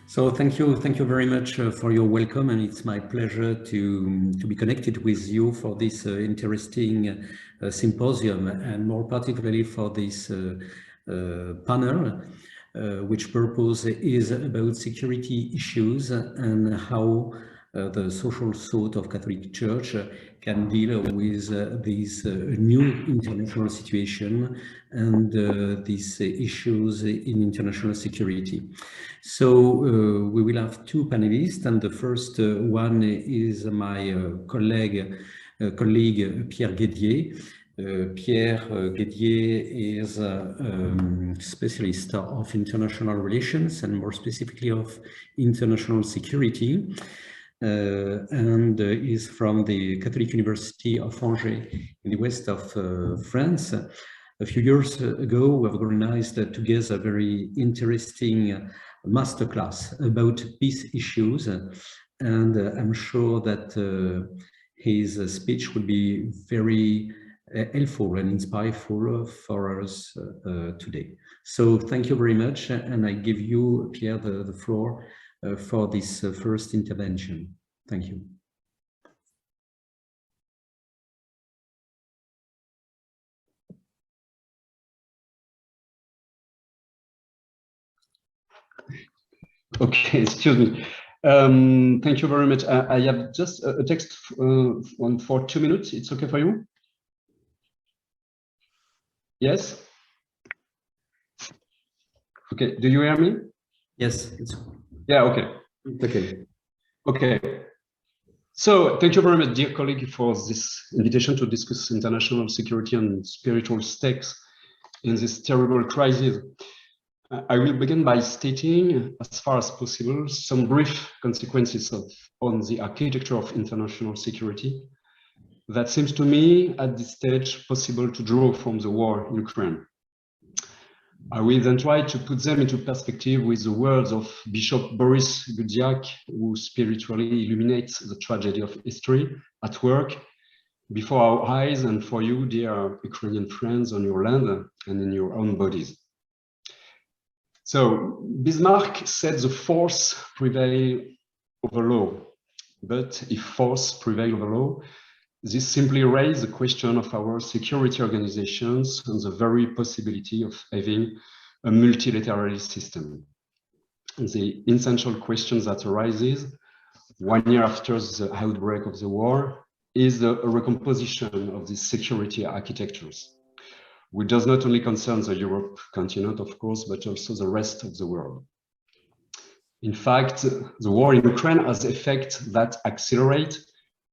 So thank you very much for your welcome, and it's my pleasure to be connected with you for this interesting symposium, and more particularly for this panel, which purpose is about security issues and how the social thought of Catholic Church can deal with this new international situation and these issues in international security. So we will have two panelists, and the first one is my colleague Pierre Gueydier. Pierre Gueydier is a specialist of international relations and more specifically of international security. And is from the Catholic University of Angers in the west of France. A few years ago, we have organized together a very interesting masterclass about peace issues, and I'm sure that his speech will be very helpful and inspiring for us today. So thank you very much, and I give you, Pierre, the floor for this first intervention. Thank you. Okay, excuse me. Thank you very much. I have just a text for 2 minutes. It's okay for you? Yes? Okay, do you hear me? Yes. Yeah, okay. Okay. Okay. So thank you very much, dear colleague, for this invitation to discuss international security and spiritual stakes in this terrible crisis. I will begin by stating, as far as possible, some brief consequences on the architecture of international security that seems to me at this stage possible to draw from the war in Ukraine. I will then try to put them into perspective with the words of Bishop Boris Gueydier, who spiritually illuminates the tragedy of history at work before our eyes and for you, dear Ukrainian friends, on your land and in your own bodies. So Bismarck said the force prevail over law, but if force prevail over law, this simply raises the question of our security organizations and the very possibility of having a multilateral system. The essential question that arises 1 year after the outbreak of the war is the recomposition of these security architectures, which does not only concern the Europe continent, of course, but also the rest of the world. In fact, the war in Ukraine has effects that accelerate,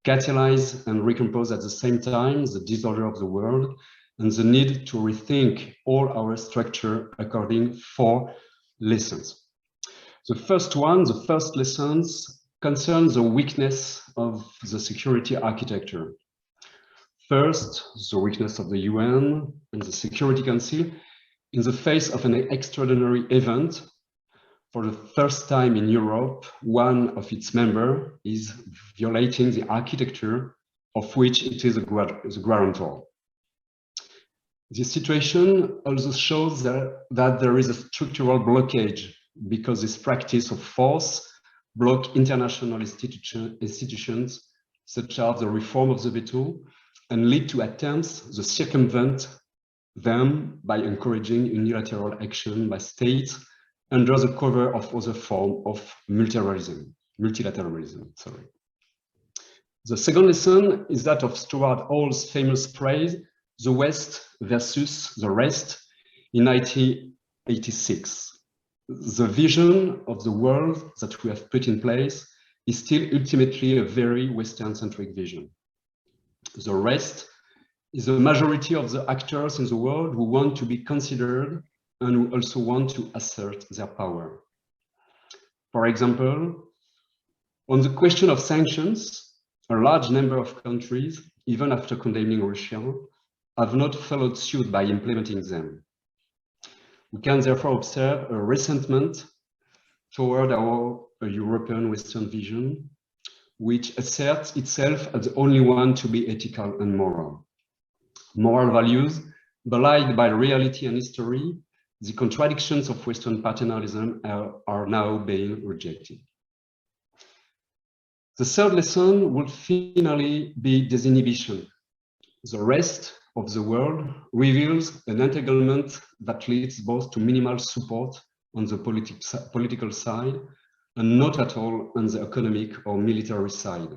catalyze, and recompose at the same time the disorder of the world and the need to rethink all our structure according to 4 lessons. The first one, the first lessons, concerns the weakness of the security architecture. First, the weakness of the UN and the Security Council in the face of an extraordinary event. For the first time in Europe, one of its members is violating the architecture of which it is a guarantor. This situation also shows that there is a structural blockage because this practice of force blocks international institutions such as the reform of the veto and lead to attempts to circumvent them by encouraging unilateral action by states under the cover of other form of multilateralism. The second lesson is that of Stuart Hall's famous phrase, the West versus the rest, in 1986. The vision of the world that we have put in place is still ultimately a very Western-centric vision. The rest is the majority of the actors in the world who want to be considered and who also want to assert their power. For example, on the question of sanctions, a large number of countries, even after condemning Russia, have not followed suit by implementing them. We can therefore observe a resentment toward our European Western vision, which asserts itself as the only one to be ethical and moral. Moral values, belied by reality and history, the contradictions of Western paternalism are now being rejected. The third lesson would finally be disinhibition. The rest of the world reveals an entanglement that leads both to minimal support on the political side and not at all on the economic or military side.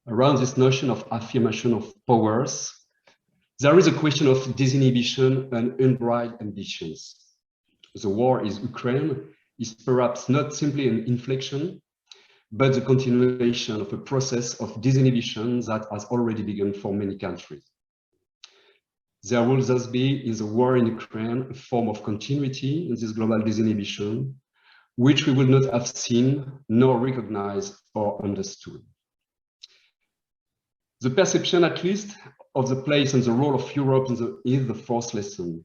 Around this notion of affirmation of powers, there is a question of disinhibition and unbridled ambitions. The war in Ukraine is perhaps not simply an inflection, but the continuation of a process of disinhibition that has already begun for many countries. There will thus be in the war in Ukraine a form of continuity in this global disinhibition, which we will not have seen nor recognized or understood. The perception, at least, of the place and the role of Europe is the fourth lesson.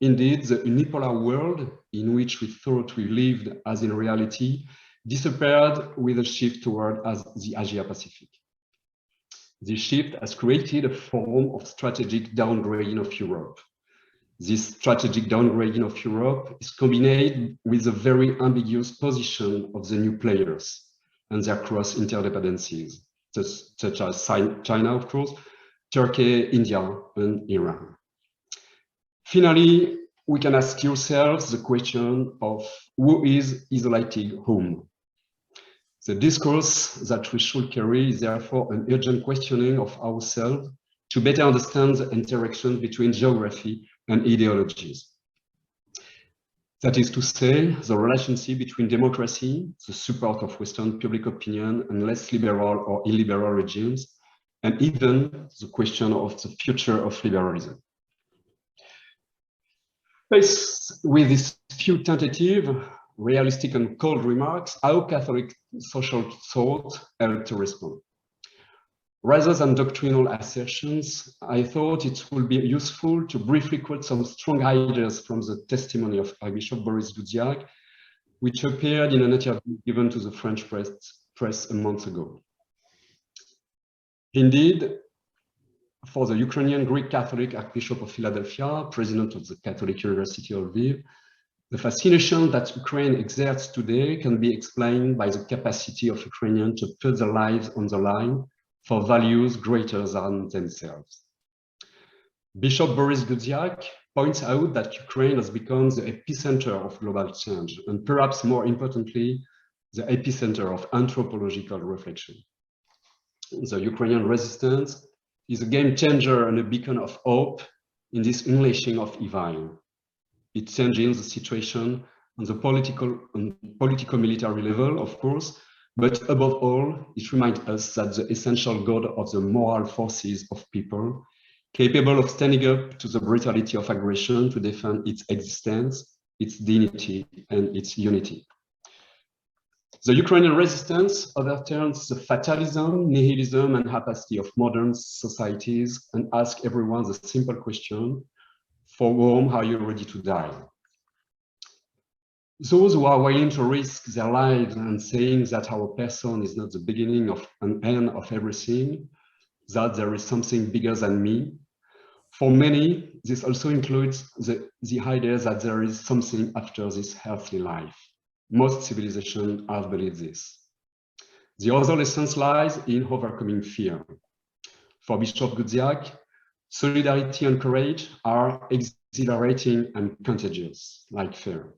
Indeed, the unipolar world in which we thought we lived as in reality disappeared with a shift toward the Asia-Pacific. This shift has created a form of strategic downgrading of Europe. This strategic downgrading of Europe is combined with a very ambiguous position of the new players and their cross-interdependencies, such as China, of course, Turkey, India, and Iran. Finally, we can ask yourselves the question of who is isolating whom. The discourse that we should carry is therefore an urgent questioning of ourselves to better understand the interaction between geography and ideologies. That is to say, the relationship between democracy, the support of Western public opinion, and less liberal or illiberal regimes, and even the question of the future of liberalism. Faced with these few tentative, realistic and cold remarks, how Catholic social thought helped to respond. Rather than doctrinal assertions, I thought it would be useful to briefly quote some strong ideas from the testimony of Archbishop Boris Gueydier, which appeared in an interview given to the French press a month ago. Indeed, for the Ukrainian Greek Catholic Archbishop of Philadelphia, president of the Catholic University of Lviv, the fascination that Ukraine exerts today can be explained by the capacity of Ukrainians to put their lives on the line for values greater than themselves. Bishop Boris Gueydier points out that Ukraine has become the epicenter of global change, and perhaps more importantly, the epicenter of anthropological reflection. The Ukrainian resistance is a game changer and a beacon of hope in this unleashing of evil. It changes the situation on the political-military level, of course, but above all, it reminds us that the essential God of the moral forces of people, capable of standing up to the brutality of aggression to defend its existence, its dignity, and its unity. The Ukrainian resistance overturns the fatalism, nihilism, and apathy of modern societies and asks everyone the simple question, for whom are you ready to die? Those who are willing to risk their lives and saying that our person is not the beginning of an end of everything, that there is something bigger than me. For many, this also includes the idea that there is something after this earthly life. Most civilizations have believed this. The other lesson lies in overcoming fear. For Bishop Gueydier, solidarity and courage are exhilarating and contagious, like fear.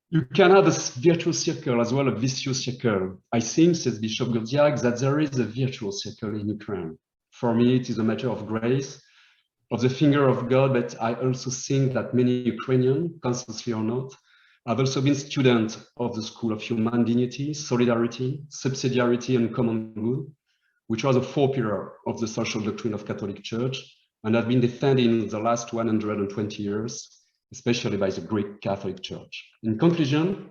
You can have a virtuous circle as well as a vicious circle. I think, says Bishop Gueydier, that there is a virtuous circle in Ukraine. For me, it is a matter of grace, of the finger of God, but I also think that many Ukrainians, consciously or not, have also been students of the School of Human Dignity, Solidarity, Subsidiarity, and Common Good, which was a four pillar of the social doctrine of Catholic Church, and have been defended in the last 120 years, especially by the Greek Catholic Church. In conclusion,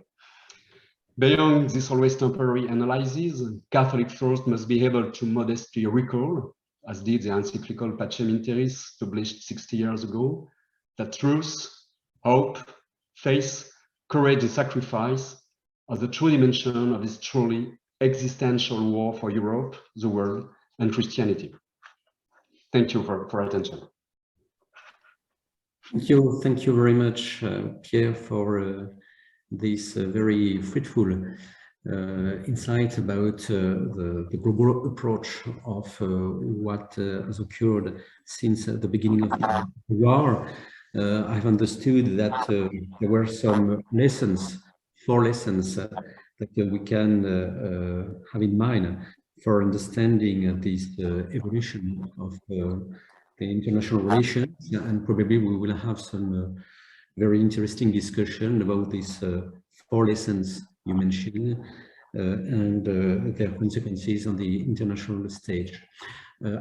beyond this always temporary analysis, Catholic thought must be able to modestly recall, as did the encyclical Pacem in Terris, published 60 years ago, that truth, hope, faith, courage, and sacrifice are the true dimension of this truly existential war for Europe, the world, and Christianity. Thank you for attention. Thank you very much, Pierre, for this very fruitful insight about the global approach of what has occurred since the beginning of the war. I've understood that there were some lessons, 4 lessons that we can have in mind for understanding this evolution of the international relations, and probably we will have some very interesting discussion about these 4 lessons you mentioned and their consequences on the international stage.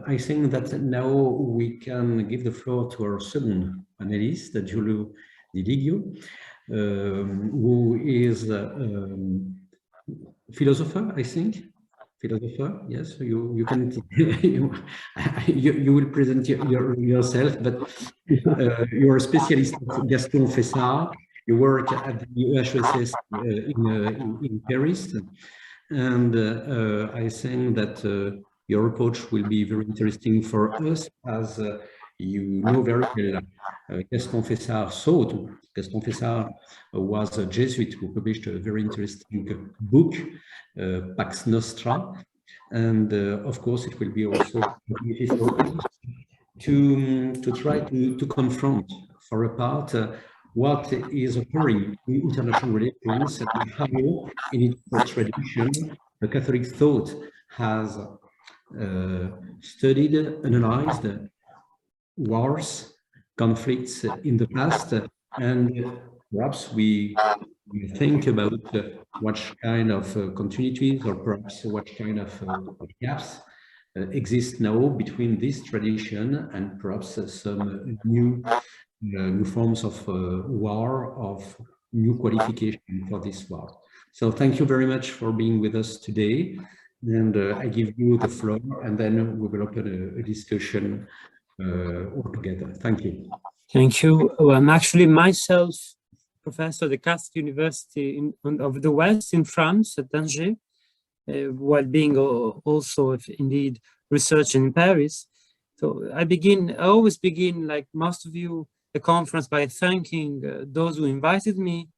I think that now we can give the floor to our second panelist, Giulio De Ligio, who is a philosopher, I think. Philosopher, yes. You can you will present yourself, but you're a specialist of Gaston Fessard. You work at the EHESS in Paris, and I think that your approach will be very interesting for us, as you know very well. Gaston Fessard thought. Gaston Fessard was a Jesuit who published a very interesting book, Pax Nostra, and of course it will be also to try to confront, for a part, what is occurring in international relations and how, in its tradition, the Catholic thought has studied, analyzed wars, conflicts in the past, and perhaps we think about what kind of continuities or perhaps what kind of gaps exist now between this tradition and perhaps some new forms of war, of new qualification for this war. So thank you very much for being with us today. And I give you the floor, and then we will open a discussion altogether. Thank you. Thank you. Well, I'm actually myself professor at the Catholic University of the West in France at Angers, while being also indeed researching in Paris. So I always begin, like most of you, the conference by thanking those who invited me,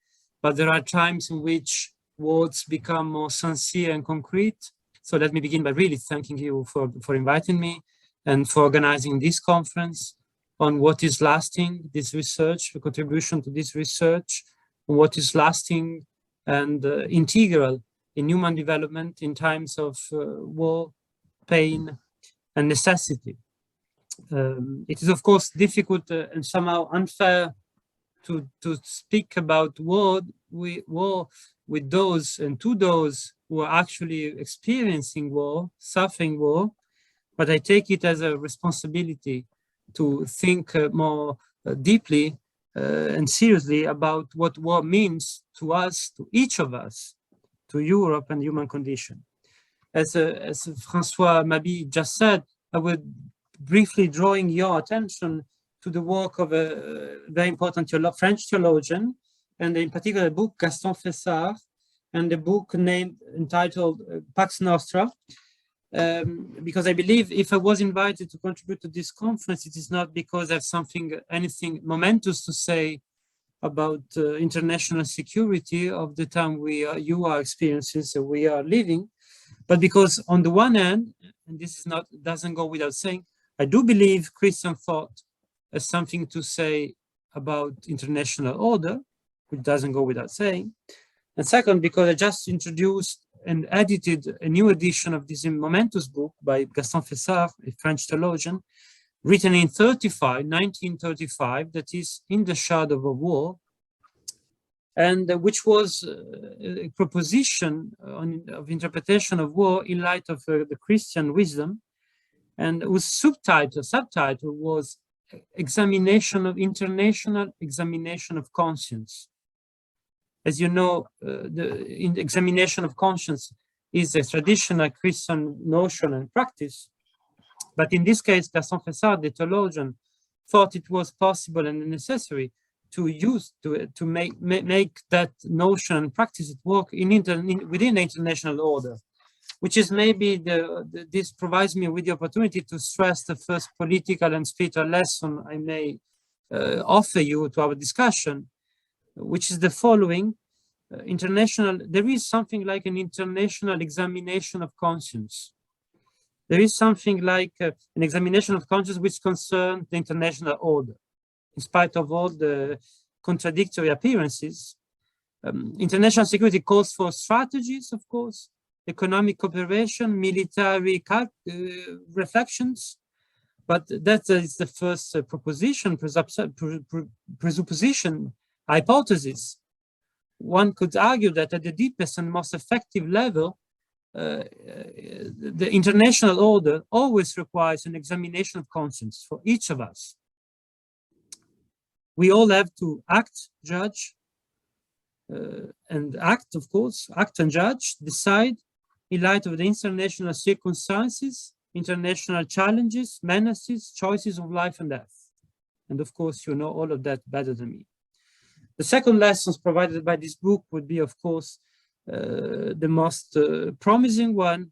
but there are times in which words become more sincere and concrete. So let me begin by really thanking you for inviting me and for organizing this conference on what is lasting, this research, the contribution to this research, what is lasting and integral in human development in times of war, pain, and necessity. It is, of course, difficult and somehow unfair to speak about war with those and to those who are actually experiencing war, suffering war, but I take it as a responsibility to think more deeply and seriously about what war means to us, to each of us, to Europe and human condition. As François Mabi just said, I would briefly drawing your attention to the work of a very important French theologian, and in particular the book Gaston Fessard, and the book entitled Pax Nostra, because I believe if I was invited to contribute to this conference, it is not because I have anything momentous to say about international security of the time you are experiencing, so we are living, but because on the one hand, and this doesn't go without saying, I do believe Christian thought has something to say about international order, which doesn't go without saying. And second, because I just introduced and edited a new edition of this momentous book by Gaston Fessard, a French theologian, written in 1935, that is In the Shadow of War, and which was a proposition of interpretation of war in light of the Christian wisdom, and whose subtitle was International Examination of Conscience. As you know, the examination of conscience is a traditional Christian notion and practice, but in this case, Gaston Fessard, the theologian, thought it was possible and necessary to make that notion and practice at work within the international order, which is maybe this provides me with the opportunity to stress the first political and spiritual lesson I may offer you to our discussion, which is the following. There is something like an international examination of conscience. There is something like an examination of conscience which concerns the international order. In spite of all the contradictory appearances, international security calls for strategies, of course, economic cooperation, military reflections, but that is the first proposition, presupposition, hypothesis. One could argue that at the deepest and most effective level, the international order always requires an examination of conscience for each of us. We all have to act, judge, and act, of course, act and judge, decide in light of the international circumstances, international challenges, menaces, choices of life and death. And of course, you know all of that better than me. The second lessons provided by this book would be, of course, the most promising one,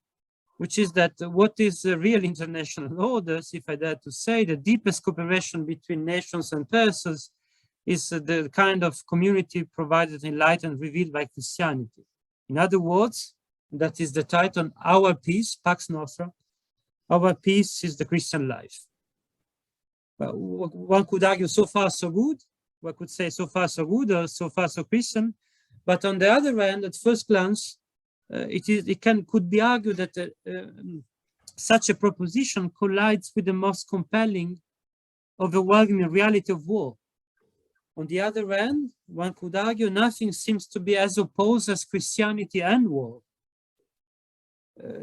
which is that what is the real international orders, if I dare to say, the deepest cooperation between nations and persons is the kind of community provided in light and revealed by Christianity. In other words, that is the title, Our Peace, Pax Nostra, our peace is the Christian life. Well, one could argue so far so good, one could say so far so good or so far so Christian, but on the other hand, at first glance, could be argued that such a proposition collides with the most compelling, overwhelming reality of war. On the other hand, one could argue nothing seems to be as opposed as Christianity and war.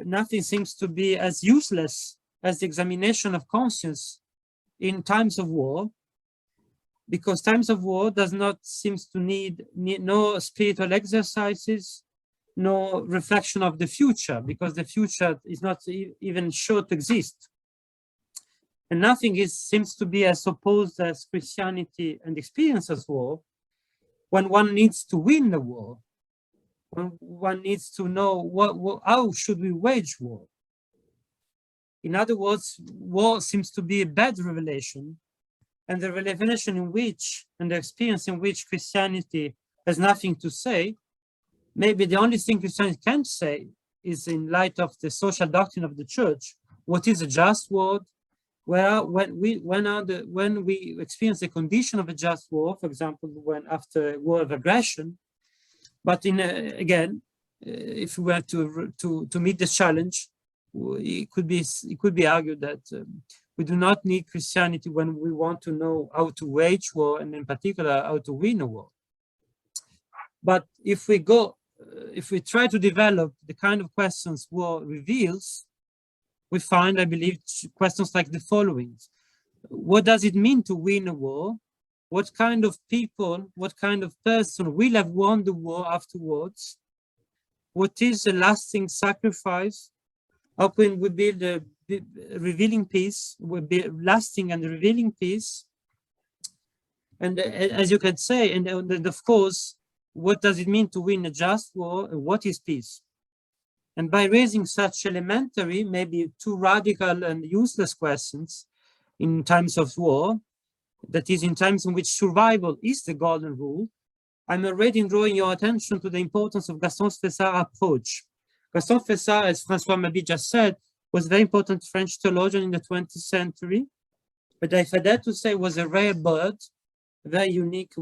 Nothing seems to be as useless as the examination of conscience in times of war, because times of war does not seem to need no spiritual exercises, no reflection of the future, because the future is not even sure to exist. And nothing seems to be as opposed as Christianity and experience as war, when one needs to win the war, when one needs to know how should we wage war. In other words, war seems to be a bad revelation, and the revelation in which, and the experience in which Christianity has nothing to say, maybe the only thing Christianity can say is, in light of the social doctrine of the church, what is a just war, when we experience the condition of a just war, for example, when after a war of aggression. But again, if we were to meet this challenge, it could be argued that we do not need Christianity when we want to know how to wage war, and in particular how to win a war. But if we try to develop the kind of questions war reveals, we find, I believe, questions like the following. What does it mean to win a war? What kind of people, what kind of person will have won the war afterwards? What is a lasting sacrifice? How can we build a revealing peace, will be lasting and revealing peace? And as you can say, and of course, what does it mean to win a just war? And what is peace? And by raising such elementary, maybe too radical and useless questions in times of war, that is, in times in which survival is the golden rule, I'm already drawing your attention to the importance of Gaston Fessard's approach. Gaston Fessard, as François Mabi just said, was a very important French theologian in the 20th century, but if I dare to say, was a rare bird, a very unique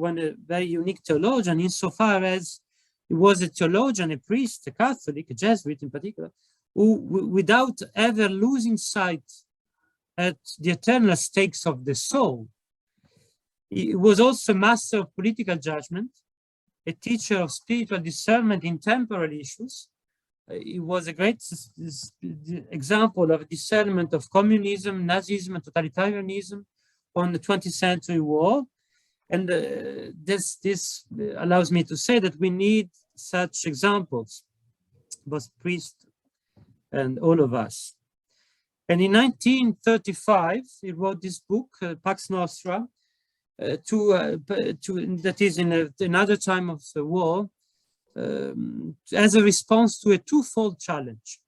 theologian, insofar as he was a theologian, a priest, a Catholic, a Jesuit in particular, who, without ever losing sight at the eternal stakes of the soul, he was also a master of political judgment, a teacher of spiritual discernment in temporal issues. He was a great example of discernment of communism, Nazism, and totalitarianism on the 20th century war. And this allows me to say that we need such examples, both priests and all of us. And in 1935, he wrote this book, Pax Nostra, that is in another time of the war, as a response to a twofold challenge.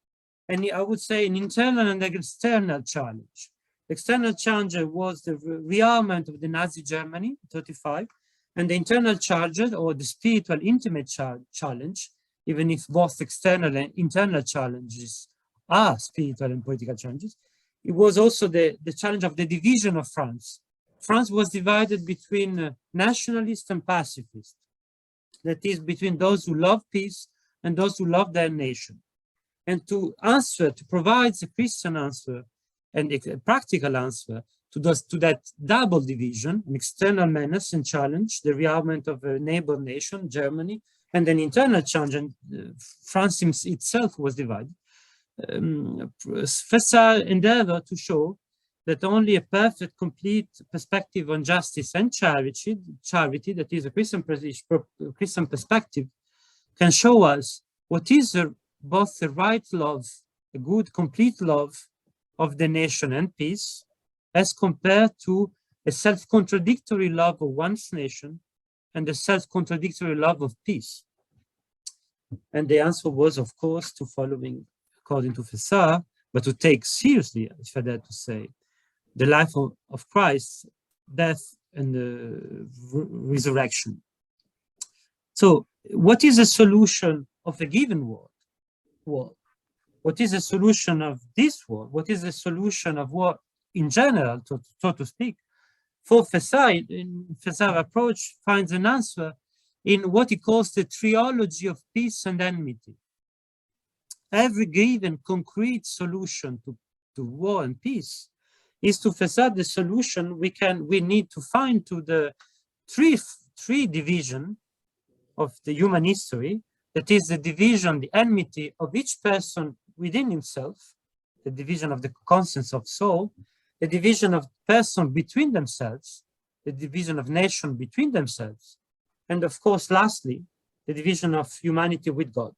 And I would say an internal and an external challenge. external challenger was the rearmament of the Nazi Germany, 1935, and the internal challenger, or the spiritual intimate challenge, even if both external and internal challenges are spiritual and political challenges, it was also the challenge of the division of France. France was divided between nationalists and pacifists. That is, between those who love peace and those who love their nation. And to provide a Christian answer and a practical answer to that double division, an external menace and challenge, the rearmament of a neighbor nation, Germany, and an internal challenge, and France itself was divided. Fessard endeavored to show that only a perfect, complete perspective on justice and charity, that is a Christian perspective, can show us what is both the right love, a good, complete love of the nation and peace, as compared to a self-contradictory love of one's nation and a self-contradictory love of peace. And the answer was, of course, to following, according to Fessard, but to take seriously, if I dare to say, the life of Christ, death, and the resurrection. So, what is the solution of a given war? What is the solution of this war? What is the solution of war in general, so to speak? For Fessard, in Fessard's approach, finds an answer in what he calls the trilogy of peace and enmity. Every given concrete solution to war and peace is to Fessard the solution we need to find to the three division of the human history. That is the division, the enmity of each person within himself, the division of the conscience of soul, the division of person between themselves, the division of nation between themselves, and of course, lastly, the division of humanity with God.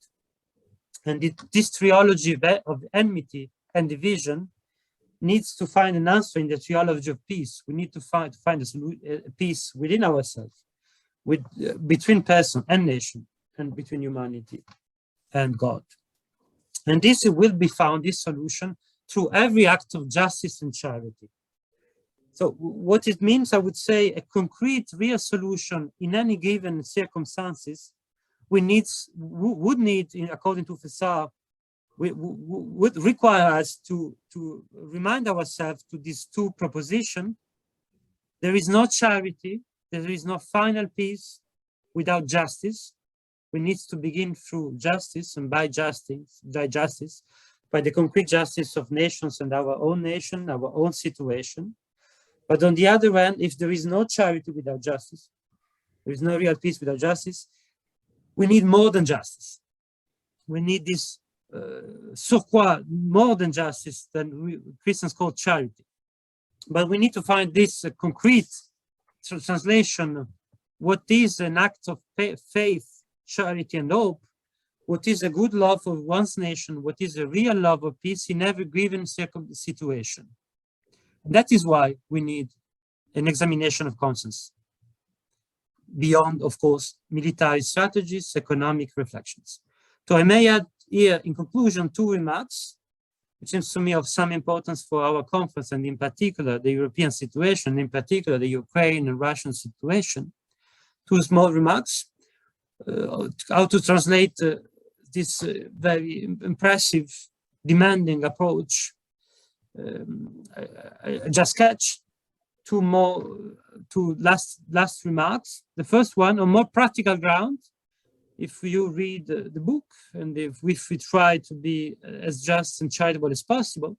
And this trilogy of enmity and division needs to find an answer in the trilogy of peace. We need to find a peace within ourselves, between person and nation, and between humanity and God. And this will be found, this solution, through every act of justice and charity. So what it means, I would say, a concrete, real solution in any given circumstances, would need, according to Fessard, would require us to remind ourselves to these two propositions. There is no charity, there is no final peace without justice. We need to begin through justice, and by justice, by the concrete justice of nations and our own nation, our own situation. But on the other hand, if there is no charity without justice, there is no real peace without justice, we need more than justice. We need this surcroît, more than justice, than Christians call charity. But we need to find this concrete translation. What is an act of faith, charity, and hope? What is a good love of one's nation? What is a real love of peace in every given situation? And that is why we need an examination of conscience, beyond, of course, military strategies, economic reflections. So I may add here, in conclusion, two remarks, which seems to me of some importance for our conference, and in particular, the European situation, in particular, the Ukraine and Russian situation. Two small remarks, how to translate this very impressive, demanding approach. I just catch two last remarks. The first one, on more practical ground, if you read the book, and if we try to be as just and charitable as possible,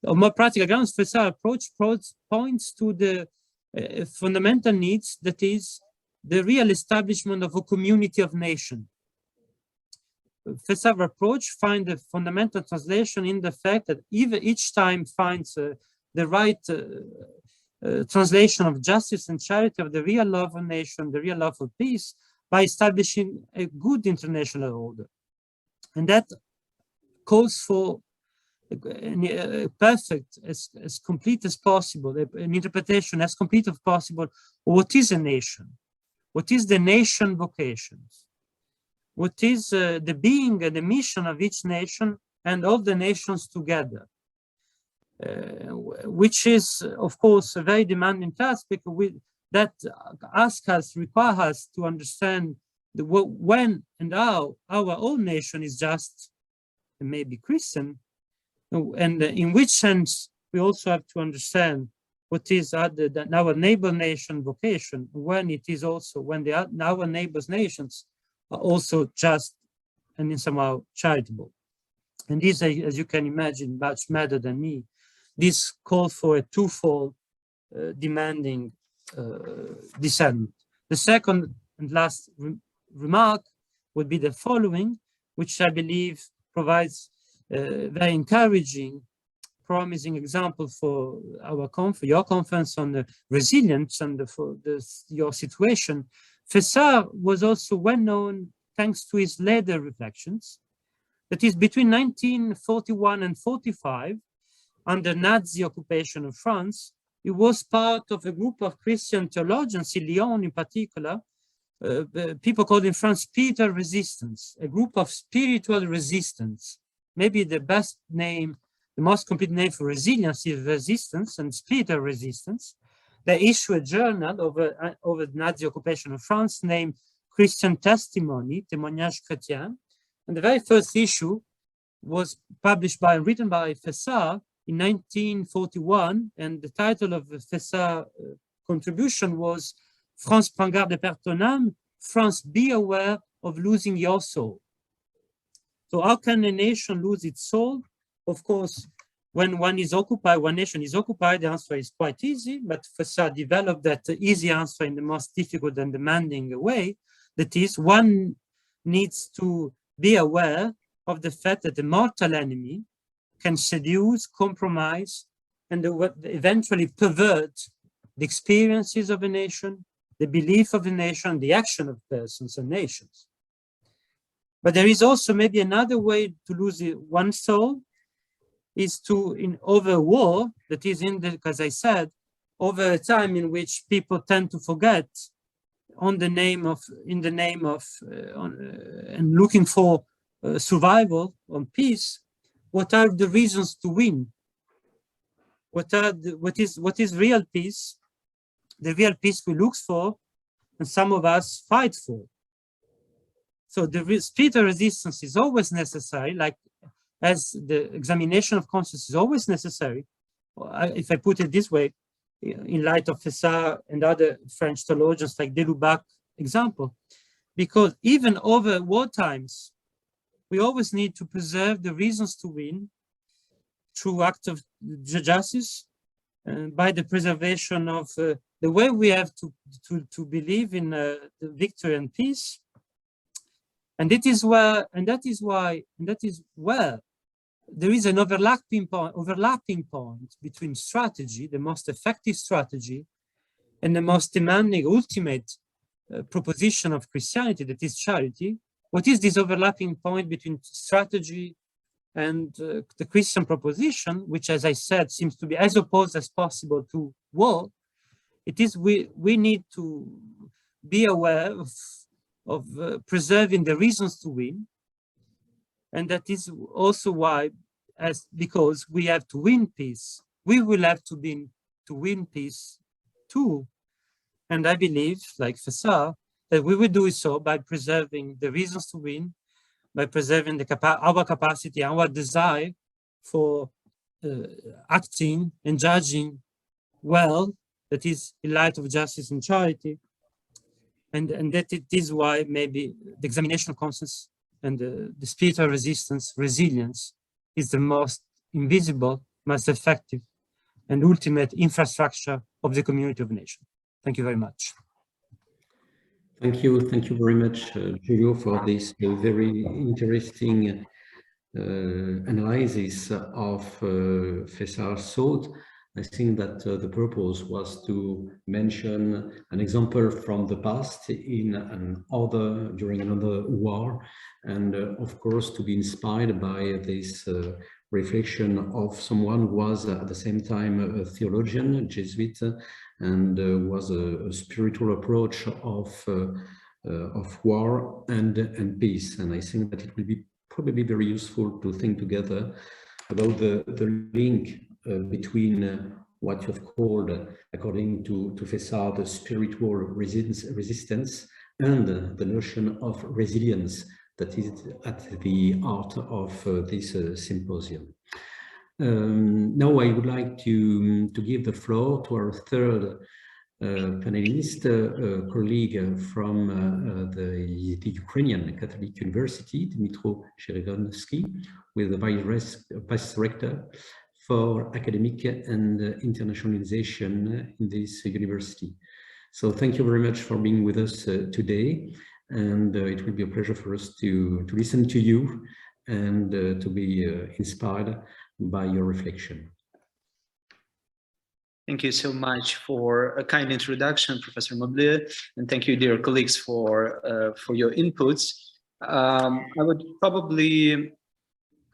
on more practical grounds, Fessard's approach points to the fundamental needs, that is, the real establishment of a community of nations. Fessard's approach finds a fundamental translation in the fact that each time finds the right translation of justice and charity, of the real love of nation, the real love of peace, by establishing a good international order. And that calls for a perfect, as complete as possible, an interpretation as complete as possible, what is a nation? What is the nation vocations? What is the being and the mission of each nation and all the nations together? which is, of course, a very demanding task, because that require us to understand when and how our own nation is just maybe Christian, and in which sense we also have to understand what is other than our neighbor nation vocation, when it is also, when our neighbors nations are also just and in somehow charitable. And this, as you can imagine, much better than me, this called for a twofold demanding discernment. The second and last remark would be the following, which I believe provides very encouraging, promising example for your conference on the resilience and your situation. Fessard was also well known thanks to his later reflections. That is, between 1941 and 45, under Nazi occupation of France, he was part of a group of Christian theologians in Lyon in particular, people called in France spiritual resistance, a group of spiritual resistance. Maybe the best name, the most complete name for resilience is resistance and spiritual resistance. They issued a journal over the Nazi occupation of France named Christian Testimony, Témoignage Chrétien. And the very first issue was written by Fessard in 1941, and the title of the Fessard contribution was France prend garde de perdre ton âme, France be aware of losing your soul. So how can a nation lose its soul? Of course, when one nation is occupied, the answer is quite easy, but Fessard developed that easy answer in the most difficult and demanding way. That is, one needs to be aware of the fact that the mortal enemy can seduce, compromise, and eventually pervert the experiences of a nation, the belief of a nation, the action of persons and nations. But there is also maybe another way to lose one's soul, is over a war that is as I said, over a time in which people tend to forget and looking for survival on peace. What are the reasons to win? What is real peace? The real peace we look for, and some of us fight for. So the spiritual resistance is always necessary, like as the examination of conscience is always necessary. If I put it this way, in light of Fessard and other French theologians like de Lubac example, because even over war times, we always need to preserve the reasons to win through act of justice, by the preservation of the way we have to believe in the victory and peace. And that is where there is an overlapping point between strategy, the most effective strategy, and the most demanding ultimate proposition of Christianity, that is charity. What is this overlapping point between strategy and the Christian proposition, which, as I said, seems to be as opposed as possible to war? It is we need to be aware of preserving the reasons to win, and that is also why, because we have to win peace, we will have to win peace too. And I believe, like Fessard, that we will do so by preserving the reasons to win, by preserving our capacity, our desire for acting and judging well, that is in light of justice and charity. And that it is why maybe the examination of conscience and the spiritual resilience is the most invisible, most effective, and ultimate infrastructure of the community of nations. Thank you very much. Thank you very much, Giulio, for this very interesting analysis of Fessard's thought. I think that the purpose was to mention an example from the past during another war, and of course to be inspired by this reflection of someone who was at the same time a theologian, a Jesuit, and was a spiritual approach of war and peace. And I think that it will be probably very useful to think together about the link between what you've called, according to Fessard, the spiritual resistance and the notion of resilience that is at the heart of this symposium. Now I would like to give the floor to our third panelist, colleague from the Ukrainian Catholic University, Dmytro Sherengovsky, with the Vice-Rector for Academic and Internationalization in this university. So thank you very much for being with us today, and it will be a pleasure for us to listen to you and to be inspired by your reflection. Thank you so much for a kind introduction, Professor Mobley, and thank you, dear colleagues, for your inputs. I would probably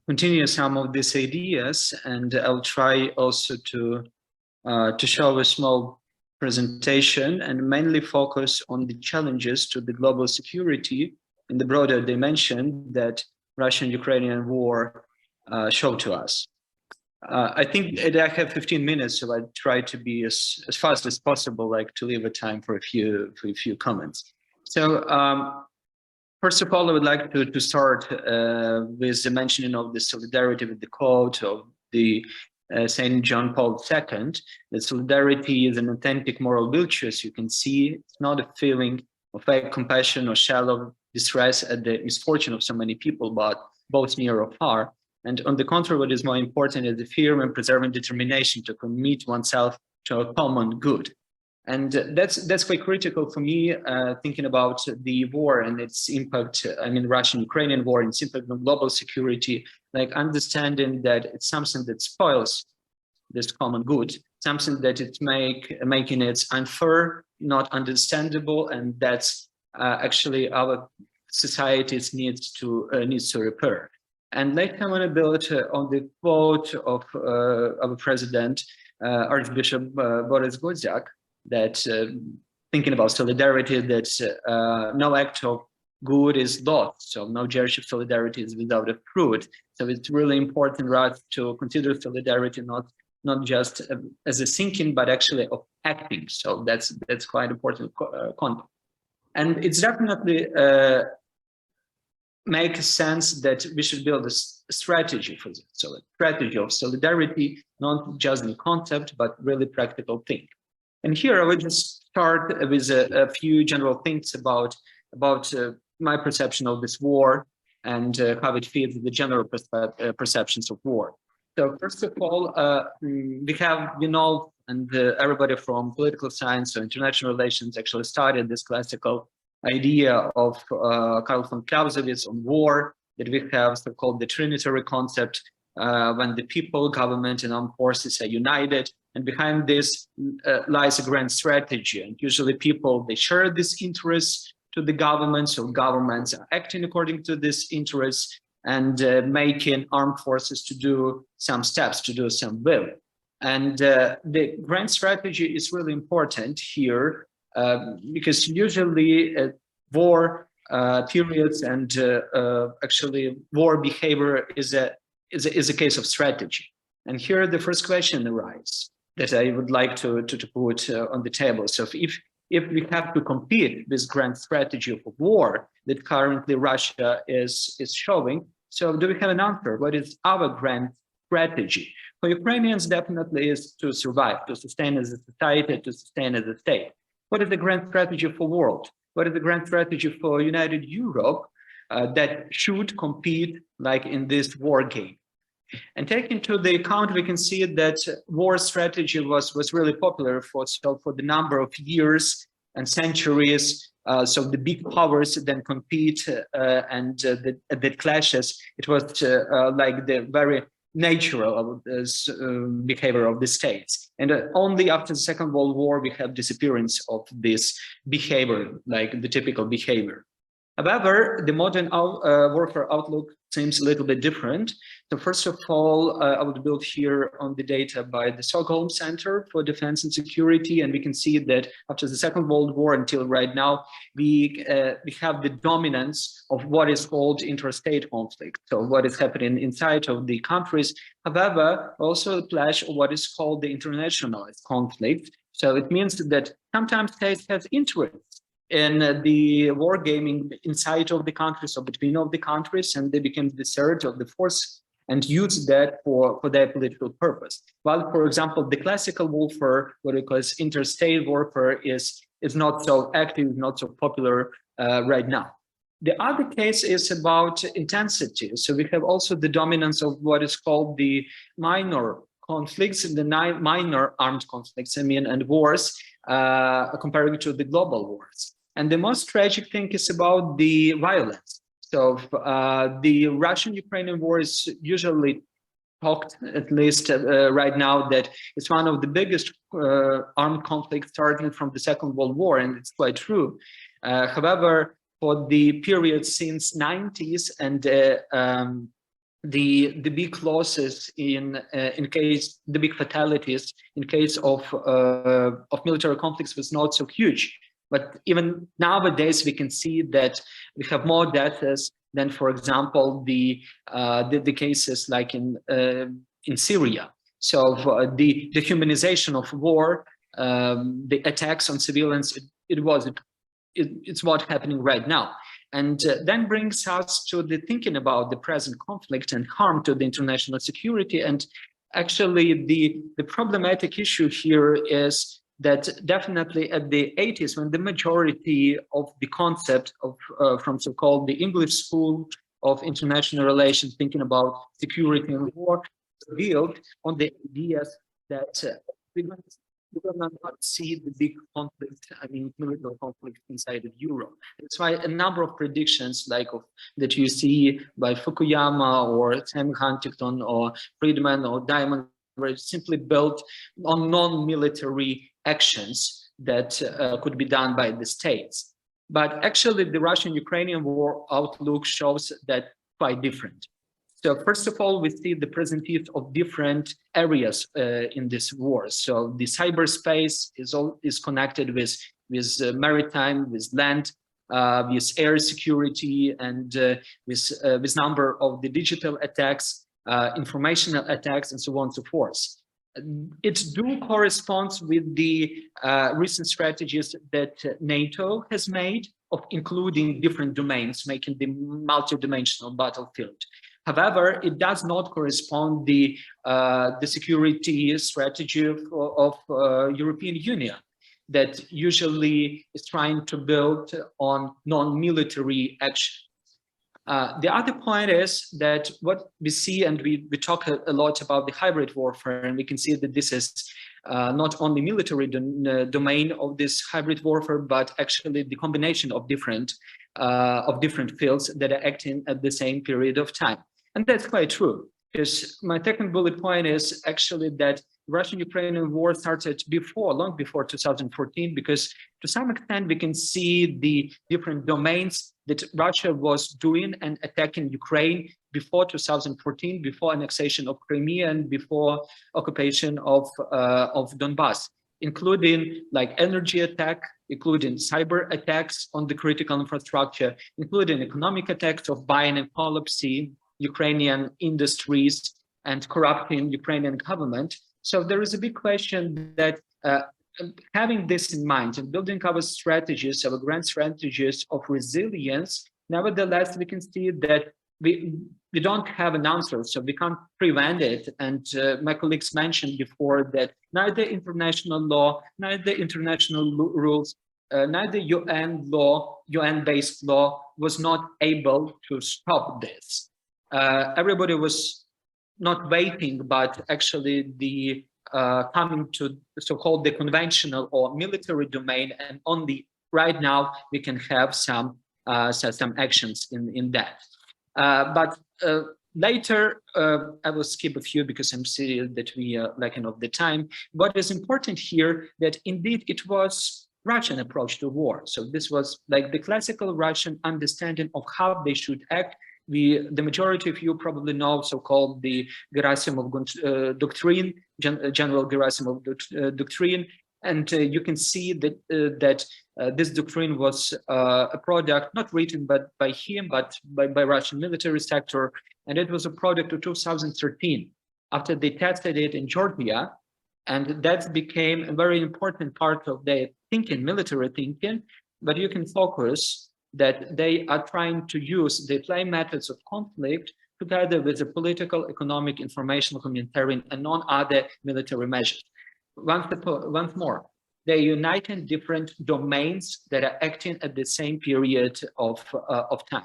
continue some of these ideas, and I'll try also to show a small presentation and mainly focus on the challenges to the global security in the broader dimension that Russian-Ukrainian war showed to us. I think that I have 15 minutes, so I try to be as fast as possible, like to leave a time for a few comments. So first of all, I would like to start with the mentioning of the solidarity with the quote of the Saint John Paul II, that solidarity is an authentic moral virtue. As you can see, it's not a feeling of fake compassion or shallow distress at the misfortune of so many people, but both near or far. And on the contrary, what is more important is the firm and preserving determination to commit oneself to a common good. And that's quite critical for me, thinking about the war and its impact, I mean, Russian-Ukrainian war and its impact on global security, like understanding that it's something that spoils this common good, something that it's making it unfair, not understandable, and that's actually our societies needs to repair. And later on, I built on the quote of our president, Archbishop Boris Gueydier, that thinking about solidarity, that no act of good is lost, so no gesture of solidarity is without a fruit. So it's really important, right, to consider solidarity not just as a thinking, but actually of acting. So that's quite important concept. And it's definitely makes sense that we should build a strategy for this. So a strategy of solidarity, not just in concept, but really practical thing. And here I will just start with a few general things about my perception of this war and how it fits the general perceptions of war. So first of all, we have, and everybody from political science or international relations actually started this classical idea of Karl von Clausewitz on war, that we have so-called the Trinitary concept, when the people, government, and armed forces are united, and behind this lies a grand strategy. And usually people, they share this interest to the government, so governments are acting according to this interest and making armed forces to do some steps, to do some will. And the grand strategy is really important here, because usually war periods and actually war behavior is a case of strategy. And here the first question arises that I would like to put on the table. So if we have to compete this grand strategy of war that currently Russia is showing, so do we have an answer? What is our grand strategy? For Ukrainians, definitely is to survive, to sustain as a society, to sustain as a state. What is the grand strategy for world? What is the grand strategy for United Europe that should compete like in this war game? And taking into the account, we can see that war strategy was really popular for the number of years and centuries. So the big powers then compete and the clashes, it was like the very natural behavior of the states. And only after the Second World War, we have disappearance of this behavior, like the typical behavior. However, the modern warfare outlook seems a little bit different. So first of all, I would build here on the data by the Stockholm Center for Defense and Security, and we can see that after the Second World War until right now, we have the dominance of what is called interstate conflict. So what is happening inside of the countries. However, also a clash of what is called the internationalized conflict. So it means that sometimes states have interests in the war gaming inside of the countries or between of the countries, and they become the surge of the force and use that for their political purpose. While, for example, the classical warfare, what it calls interstate warfare, is not so active, not so popular right now. The other case is about intensity. So we have also the dominance of what is called the minor conflicts, the minor armed conflicts, and wars, comparing to the global wars. And the most tragic thing is about the violence. So the Russian-Ukrainian war is usually talked, at least right now, that it's one of the biggest armed conflicts starting from the Second World War, and it's quite true. However, for the period since 90s and the big losses in case the big fatalities in case of military conflicts was not so huge. But even nowadays, we can see that we have more deaths than, for example, the cases like in Syria. So the dehumanization of war, the attacks on civilians, it's what's happening right now. And then brings us to the thinking about the present conflict and harm to the international security. And actually, the problematic issue here is that definitely at the 80s, when the majority of the concept of from so-called the English school of international relations, thinking about security and war, built on the ideas that we will not see the big conflict, military conflict inside of Europe. That's why a number of predictions that you see by Fukuyama or Sam Huntington or Friedman or Diamond were simply built on non-military actions that could be done by the states. But actually, the Russian-Ukrainian war outlook shows that quite different. So first of all, we see the presence of different areas in this war. So the cyberspace is connected with maritime, with land, with air security, and with number of the digital attacks, informational attacks, and so on and so forth. It do corresponds with the recent strategies that NATO has made of including different domains, making the multi-dimensional battlefield. However, it does not correspond the security strategy of European Union that usually is trying to build on non-military action. The other point is that what we see, and we talk a lot about the hybrid warfare, and we can see that this is not only military domain of this hybrid warfare, but actually the combination of different fields that are acting at the same period of time. And that's quite true, because my second bullet point is actually that Russian-Ukrainian war started long before 2014, because to some extent we can see the different domains that Russia was doing and attacking Ukraine before 2014, before annexation of Crimea and before occupation of Donbass, including like energy attack, including cyber attacks on the critical infrastructure, including economic attacks of buying and collapsing Ukrainian industries and corrupting Ukrainian government. So there is a big question that having this in mind and building our strategies, our grand strategies of resilience, nevertheless, we can see that we don't have an answer, so we can't prevent it. And my colleagues mentioned before that neither international law, neither international rules, neither UN law, UN-based law was not able to stop this. Everybody was not waiting, but actually the coming to so-called the conventional or military domain, and only right now we can have some actions in that. But later, I will skip a few because I'm seeing that we are lacking of the time. What is important here that indeed it was Russian approach to war. So this was like the classical Russian understanding of how they should act. the majority of you probably know so-called the Gerasimov doctrine, General Gerasimov doctrine, and you can see that this doctrine was a product not written by him, but by Russian military sector, and it was a product of 2013 after they tested it in Georgia, and that became a very important part of their thinking, military thinking. But you can focus that they are trying to use the play methods of conflict together with the political, economic, informational, humanitarian, and non-other military measures. Once more, they're uniting different domains that are acting at the same period of time.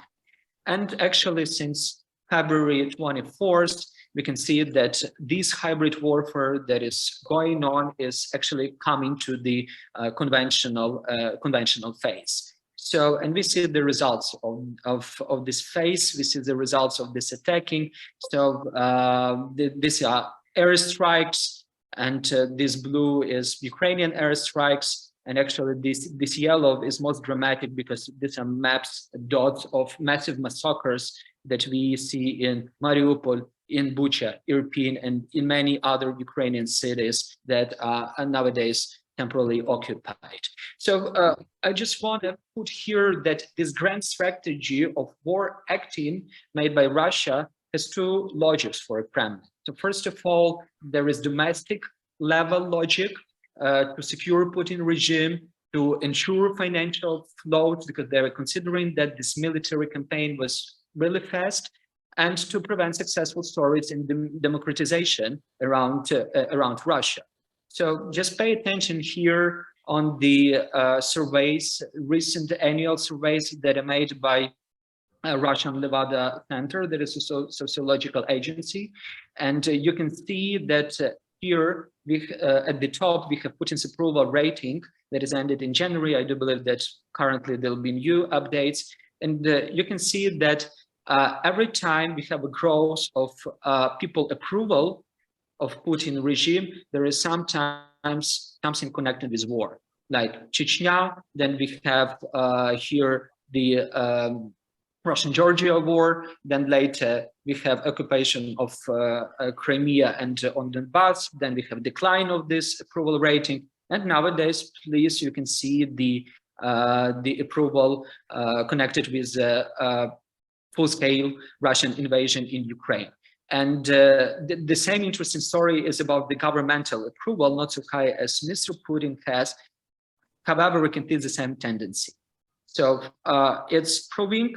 And actually, since February 24th, we can see that this hybrid warfare that is going on is actually coming to the conventional phase. So, and we see the results of this phase. We see the results of this attacking. So these are airstrikes, and this blue is Ukrainian airstrikes. And actually this yellow is most dramatic because these are maps, dots of massive massacres that we see in Mariupol, in Bucha, Irpin, and in many other Ukrainian cities that are nowadays temporarily occupied. So I just want to put here that this grand strategy of war acting made by Russia has two logics for a Kremlin. So first of all, there is domestic level logic to secure Putin regime, to ensure financial flows, because they were considering that this military campaign was really fast, and to prevent successful stories in democratization around Russia. So just pay attention here on the surveys, recent annual surveys that are made by Russian Levada Center, that is a sociological agency. And you can see that here at the top, we have Putin's approval rating that is ended in January. I do believe that currently there will be new updates. And you can see that every time we have a growth of people approval of Putin regime, there is sometimes something connected with war, like Chechnya. Then we have here the Russian-Georgia war. Then later we have occupation of Crimea and on Donbass. Then we have decline of this approval rating. And nowadays, please, you can see the approval connected with full-scale Russian invasion in Ukraine. And the same interesting story is about the governmental approval, not so high as Mr. Putin has. However, we can see the same tendency. So it's proving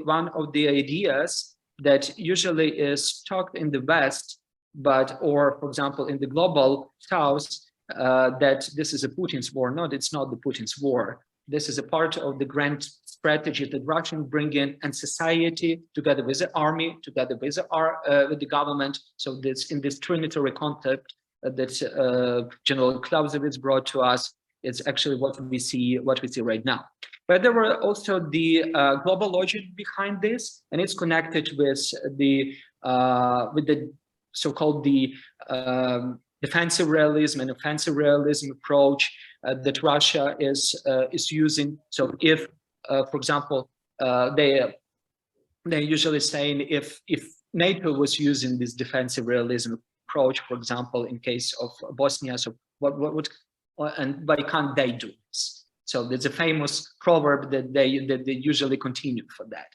one of the ideas that usually is talked in the West, or for example, in the global South, that this is a Putin's war. No, it's not the Putin's war. This is a part of the grand strategy that Russians bring in, and society, together with the army, together with the government. So this in this trinitary concept that General Clausewitz brought to us, it's actually what we see right now. But there were also the global logic behind this, and it's connected with the so-called defensive realism and offensive realism approach that Russia is using. So if, for example, they're usually saying if NATO was using this defensive realism approach, for example, in case of Bosnia, so and why can't they do this? So there's a famous proverb that they usually continue for that.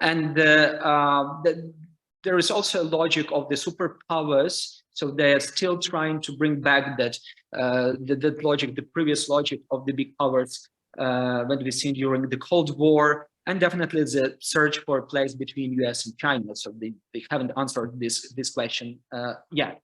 And there is also a logic of the superpowers. So they are still trying to bring back that logic, the previous logic of the big powers that we've seen during the Cold War, and definitely the search for a place between US and China. So they haven't answered this question yet.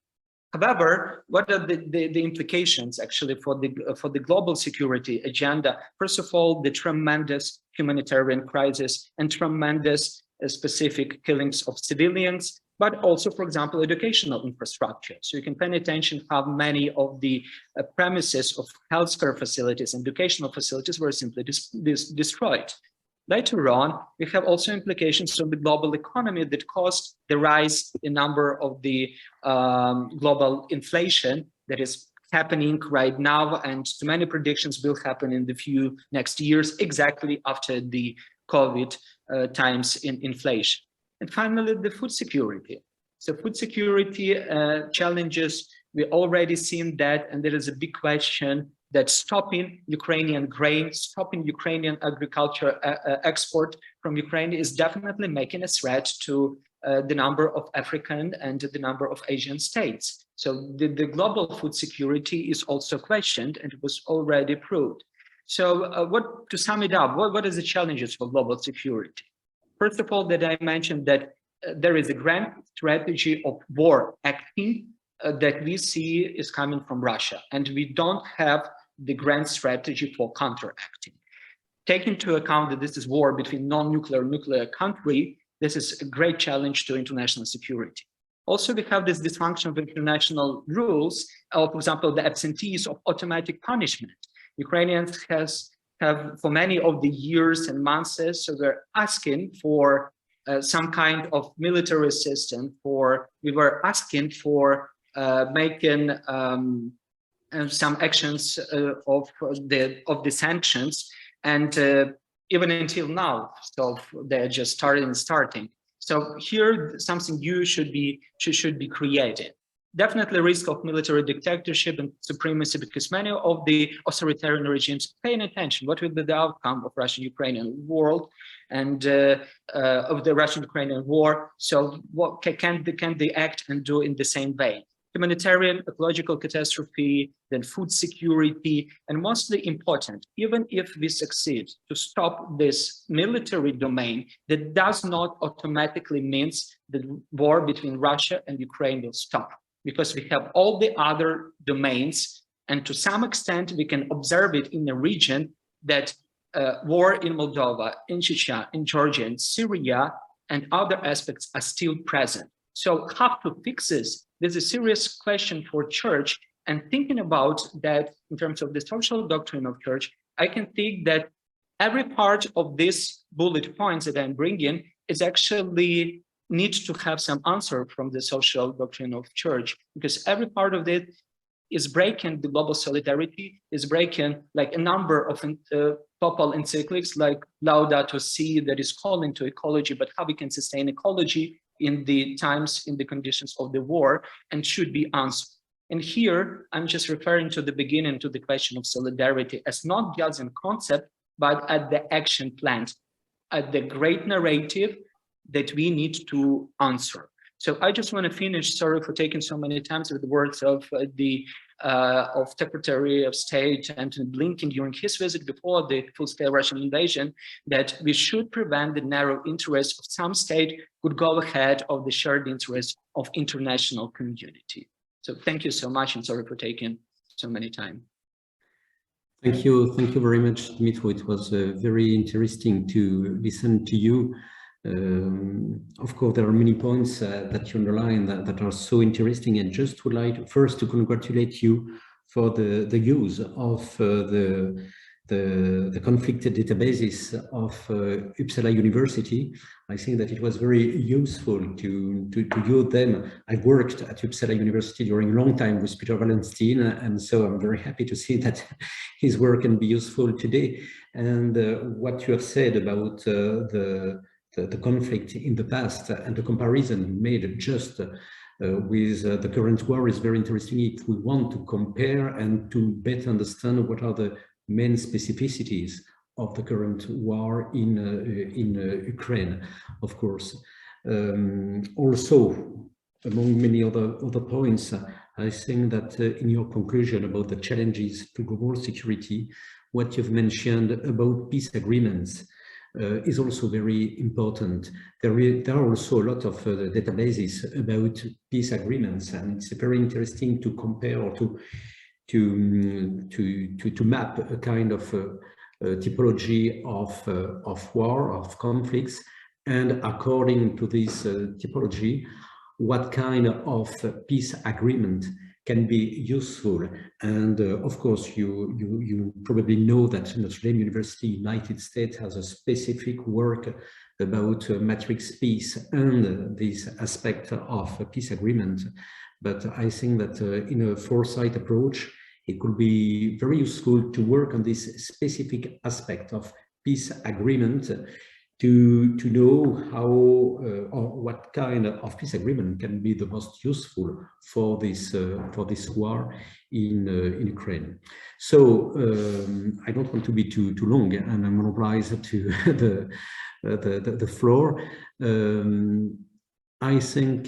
However, what are the implications actually for the global security agenda? First of all, the tremendous humanitarian crisis and tremendous specific killings of civilians, but also, for example, educational infrastructure. So you can pay attention how many of the premises of healthcare facilities and educational facilities were simply destroyed. Later on, we have also implications on the global economy that caused the rise in number of the global inflation that is happening right now, and too many predictions will happen in the few next years, exactly after the COVID times in inflation. And finally, the food security. So food security challenges, we already seen that, and there is a big question that stopping Ukrainian grain, stopping Ukrainian agriculture export from Ukraine is definitely making a threat to the number of African and the number of Asian states. So the global food security is also questioned, and it was already proved. So to sum it up, what are the challenges for global security? First of all, that I mentioned that there is a grand strategy of war acting that we see is coming from Russia, and we don't have the grand strategy for counteracting. Take into account that this is war between non-nuclear, nuclear country, this is a great challenge to international security. Also, we have this dysfunction of international rules, for example, the absentees of automatic punishment. Ukrainians have for many of the years and months, so they're asking for some kind of military assistance, we were asking for making some actions of the sanctions, and even until now, so they're just starting. So here, something new should be created. Definitely risk of military dictatorship and supremacy, because many of the authoritarian regimes paying attention what will be the outcome of Russian-Ukrainian war and of the Russian-Ukrainian war. So what can they act and do in the same way? Humanitarian, ecological catastrophe, then food security, and mostly important, even if we succeed to stop this military domain, that does not automatically mean that war between Russia and Ukraine will stop, because we have all the other domains, and to some extent we can observe it in the region that war in Moldova, in Chechnya, in Georgia, in Syria, and other aspects are still present. So how to fix this? There's a serious question for church, and thinking about that in terms of the social doctrine of church, I can think that every part of this bullet points that I'm bringing is actually needs to have some answer from the social doctrine of church, because every part of it is breaking the global solidarity, is breaking like a number of papal encyclics like Laudato Si that is calling to ecology, but how we can sustain ecology in the times, in the conditions of the war, and should be answered. And here, I'm just referring to the beginning, to the question of solidarity as not just a concept, but at the action plan, at the great narrative that we need to answer. So I just want to finish, sorry for taking so many times, with the words of the Secretary of State Antony Blinken during his visit before the full-scale Russian invasion, that we should prevent the narrow interests of some state would go ahead of the shared interests of international community. So thank you so much, and sorry for taking so many time. Thank you very much, Dmytro. It was very interesting to listen to you. Of course, there are many points that you underline that are so interesting, and just would like first to congratulate you for the use of the conflict databases of Uppsala University. I think that it was very useful to use them. I worked at Uppsala University during a long time with Peter Wallenstein, and so I'm very happy to see that his work can be useful today. And what you have said about the conflict in the past and the comparison made just with the current war is very interesting if we want to compare and to better understand what are the main specificities of the current war in Ukraine, of course. Also, among many other points, I think that in your conclusion about the challenges to global security, what you've mentioned about peace agreements is also very important. There are also a lot of databases about peace agreements, and it's very interesting to compare or to map a kind of typology of war, of conflicts, and according to this typology, what kind of peace agreement can be useful. And of course, you probably know that Notre Dame University, United States, has a specific work about matrix peace and this aspect of peace agreement. But I think that in a foresight approach, it could be very useful to work on this specific aspect of peace agreement to know how or what kind of peace agreement can be the most useful for this war in Ukraine. So I don't want to be too long, and I'm obliged to the floor. I think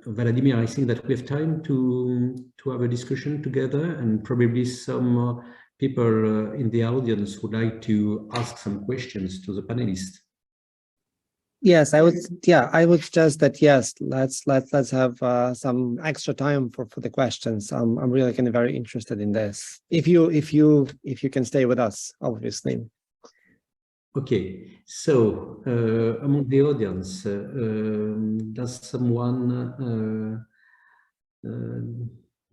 Vladimir, I think that we have time to have a discussion together, and probably some people in the audience would like to ask some questions to the panelists. Yes, I would. Yeah, I would suggest that. Yes, let's have some extra time for the questions. I'm really kind of very interested in this. If you can stay with us, obviously. Okay, so among the audience, does someone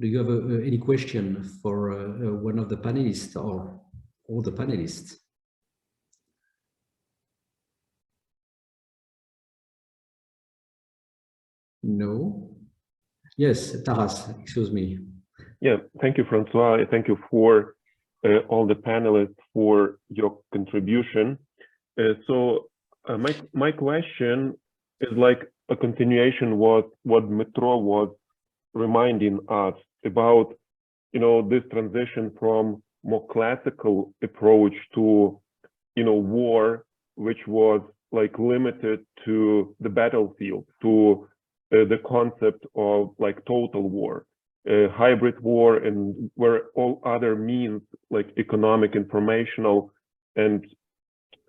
do you have any question for one of the panelists or all the panelists? No? Yes, Taras, excuse me. Yeah, thank you, Francois. Thank you for all the panelists for your contribution. My question is like a continuation what Dmytro was reminding us about, this transition from more classical approach to, war, which was like limited to the battlefield, to the concept of like total war, hybrid war, and where all other means like economic, informational, and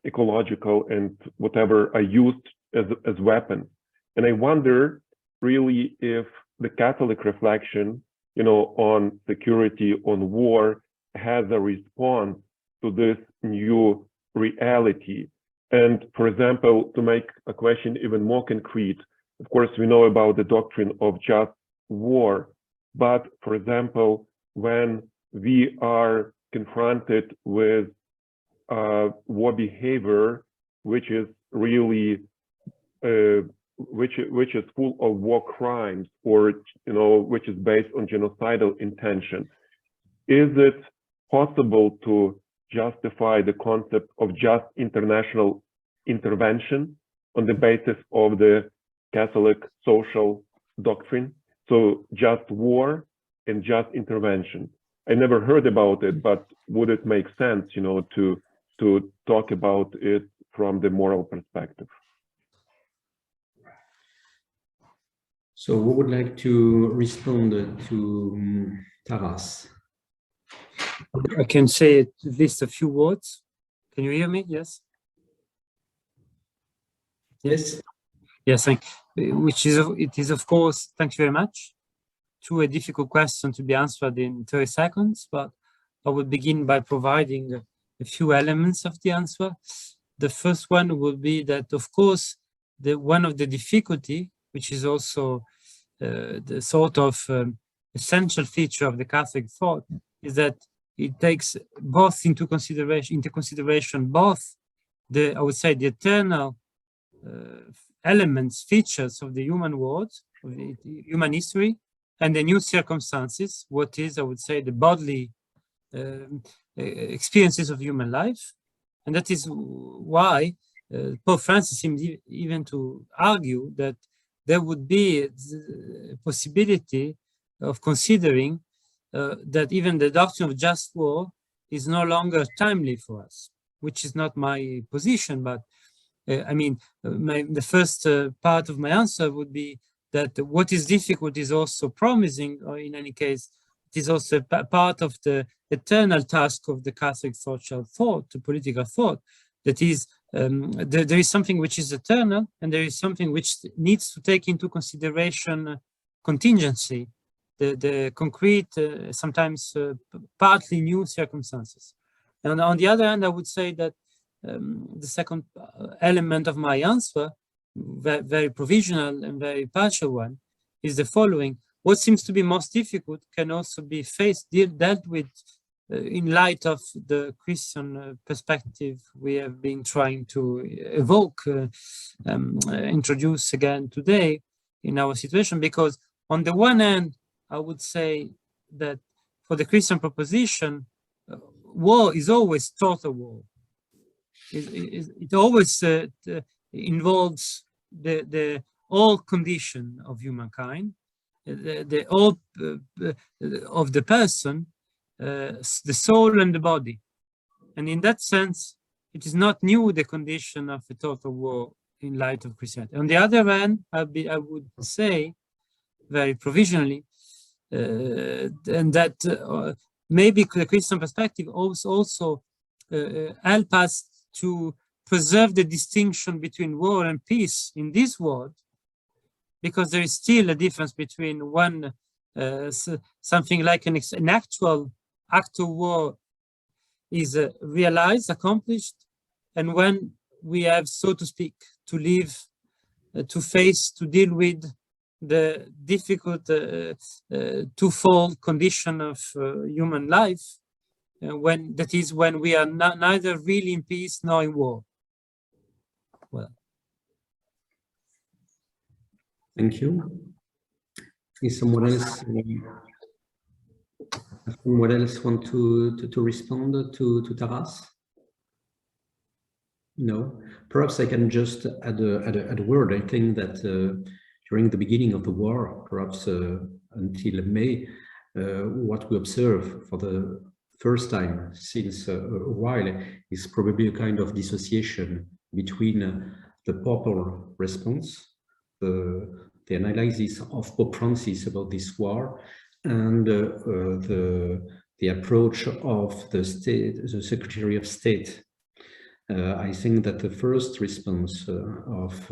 ecological, and whatever are used as weapons. And I wonder really if the Catholic reflection, on security, on war, has a response to this new reality. And for example, to make a question even more concrete, of course, we know about the doctrine of just war, but for example, when we are confronted with war behavior, which is really which is full of war crimes, or which is based on genocidal intention, is it possible to justify the concept of just international intervention on the basis of the Catholic social doctrine? So just war and just intervention. I never heard about it, but would it make sense, to talk about it from the moral perspective? So who would like to respond to Taras? I can say at least a few words. Can you hear me? Yes. Yes. Yes, it is of course, thank you very much, a difficult question to be answered in 30 seconds, but I will begin by providing a few elements of the answer. The first one will be that, of course, one of the difficulty, which is also the sort of essential feature of the Catholic thought, is that it takes both into consideration both the, I would say, the eternal elements, features of the human world, of the human history, and the new circumstances, what is, I would say, the bodily experiences of human life. And that is why Pope Francis seemed even to argue that there would be a possibility of considering that even the doctrine of just war is no longer timely for us, which is not my position, but the first part of my answer would be that what is difficult is also promising, or in any case, it is also part of the eternal task of the Catholic social thought, the political thought, that is, there is something which is eternal, and there is something which needs to take into consideration contingency, the concrete, sometimes partly new circumstances. And on the other hand, I would say that the second element of my answer, very provisional and very partial one, is the following. What seems to be most difficult can also be dealt with in light of the Christian perspective we have been trying to evoke, introduce again today in our situation. Because on the one hand, I would say that for the Christian proposition, war is always total war. it always involves the all condition of humankind, the all of the person, the soul and the body. And in that sense, it is not new, the condition of a total war in light of Christianity. On the other hand, I would say, very provisionally, and that maybe the Christian perspective also help us to preserve the distinction between war and peace in this world, because there is still a difference between one, something like an actual act of war is realized, accomplished, and when we have, so to speak, to live, to face, to deal with the difficult twofold condition of human life, when that is when we are neither really in peace nor in war. Well, thank you. Is someone else want to respond to Taras? No. Perhaps I can just add a word. I think that during the beginning of the war, perhaps until May, what we observe for the first time since a while is probably a kind of dissociation between the popular response, the analysis of Pope Francis about this war, and the approach of the Secretary of State. I think that the first response of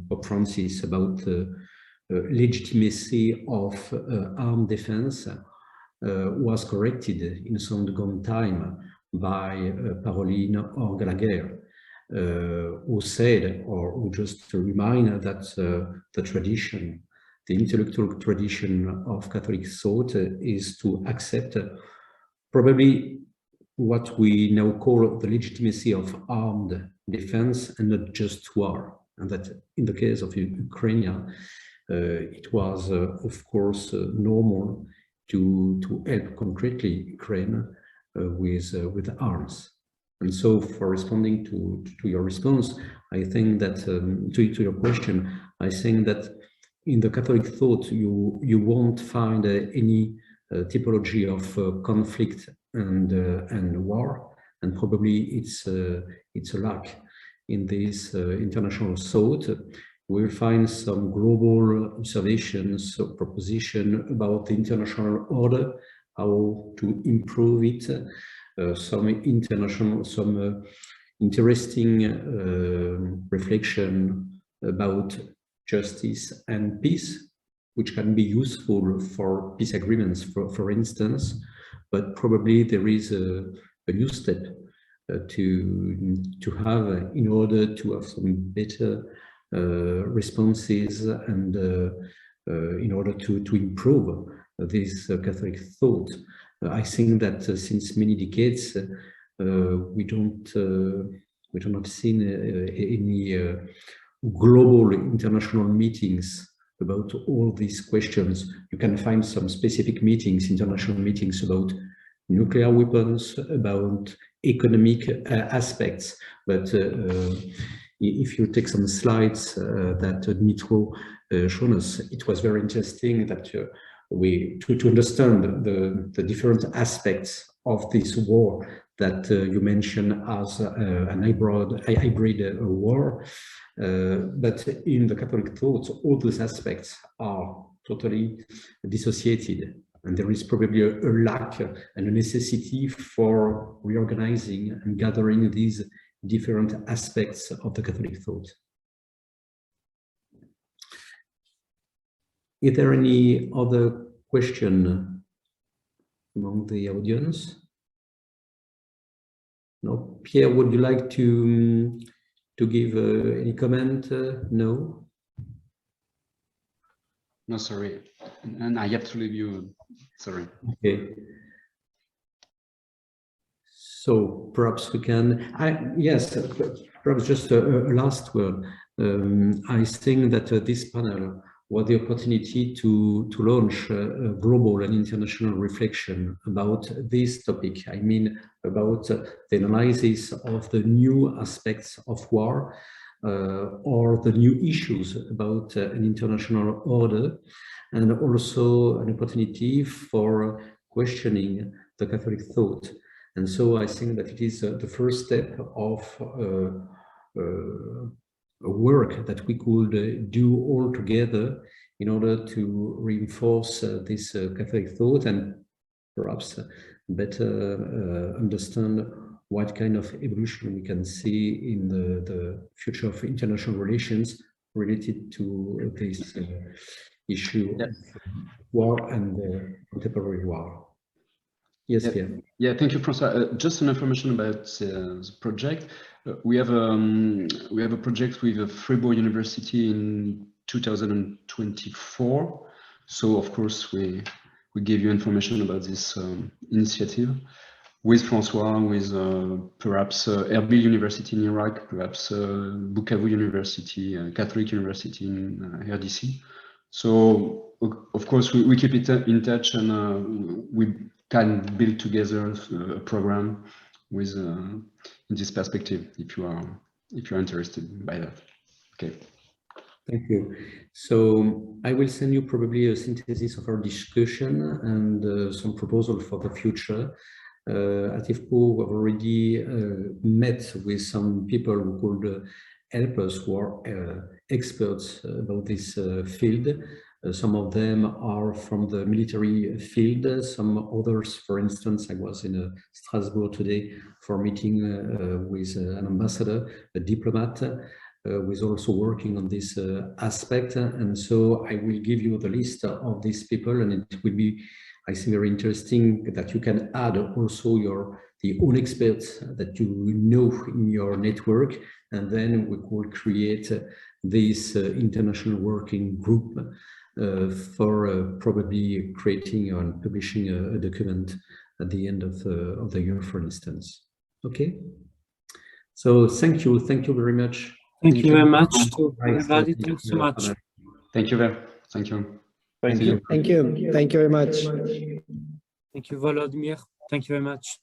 Pope Francis about the legitimacy of armed defense was corrected in some gone time by Paroline or Gueydier, who said, or who just remind that the tradition, the intellectual tradition of Catholic thought is to accept probably what we now call the legitimacy of armed defense and not just war. And that in the case of Ukraine, it was, of course, normal to help concretely Ukraine with arms. And so for responding to your response, I think that, to your question, I think that in the Catholic thought, you won't find any typology of conflict and war, and probably it's a lack in this international thought. We'll find some global observations or proposition about the international order, how to improve it, some interesting reflection about justice and peace, which can be useful for peace agreements, for instance, but probably there is a new step to have in order to have some better responses and in order to improve this Catholic thought. I think that since many decades we don't have seen any global international meetings about all these questions. You can find some specific meetings, international meetings about nuclear weapons, about economic aspects, but if you take some slides that Dmytro showed us, it was very interesting that to understand the different aspects of this war that you mentioned as an hybrid war. But in the Catholic thought, all those aspects are totally dissociated. And there is probably a lack and a necessity for reorganizing and gathering these different aspects of the Catholic thought. Is there any other question among the audience? No? Pierre, would you like to give any comment? No? No, sorry. And I have to leave you. Sorry. Okay. So perhaps we can, perhaps just a last word. I think that this panel was the opportunity to launch a global and international reflection about this topic. I mean, about the analysis of the new aspects of war or the new issues about an international order, and also an opportunity for questioning the Catholic thought. And so I think that it is the first step of a work that we could do all together in order to reinforce this Catholic thought and perhaps better understand what kind of evolution we can see in the future of international relations related to this issue of war and contemporary war. Yes, Pierre. Yeah, thank you, Professor. Just an information about the project. We have a project with Fribourg University in 2024. So of course we give you information about this initiative with Francois, with perhaps Erbil University in Iraq, perhaps Bukavu University, Catholic University in RDC. So of course we keep it in touch, and we can build together a program with in this perspective, if you are interested by that. Okay. Thank you. So I will send you probably a synthesis of our discussion and some proposal for the future. At IFPO, we've already met with some people who could help us, who are experts about this field. Some of them are from the military field, some others, for instance, I was in Strasbourg today for a meeting with an ambassador, a diplomat, who is also working on this aspect. And so I will give you the list of these people, and it will be, I think, very interesting that you can add also the own experts that you know in your network, and then we could create this international working group for probably creating and publishing a document at the end of the year, for instance. Okay. So thank you very much. Thank you very much to everybody. Thank you so much. Thank you very. Thank you. Thank you. Thank you. Thank you very much. Thank you, Volodymyr. Thank you very much.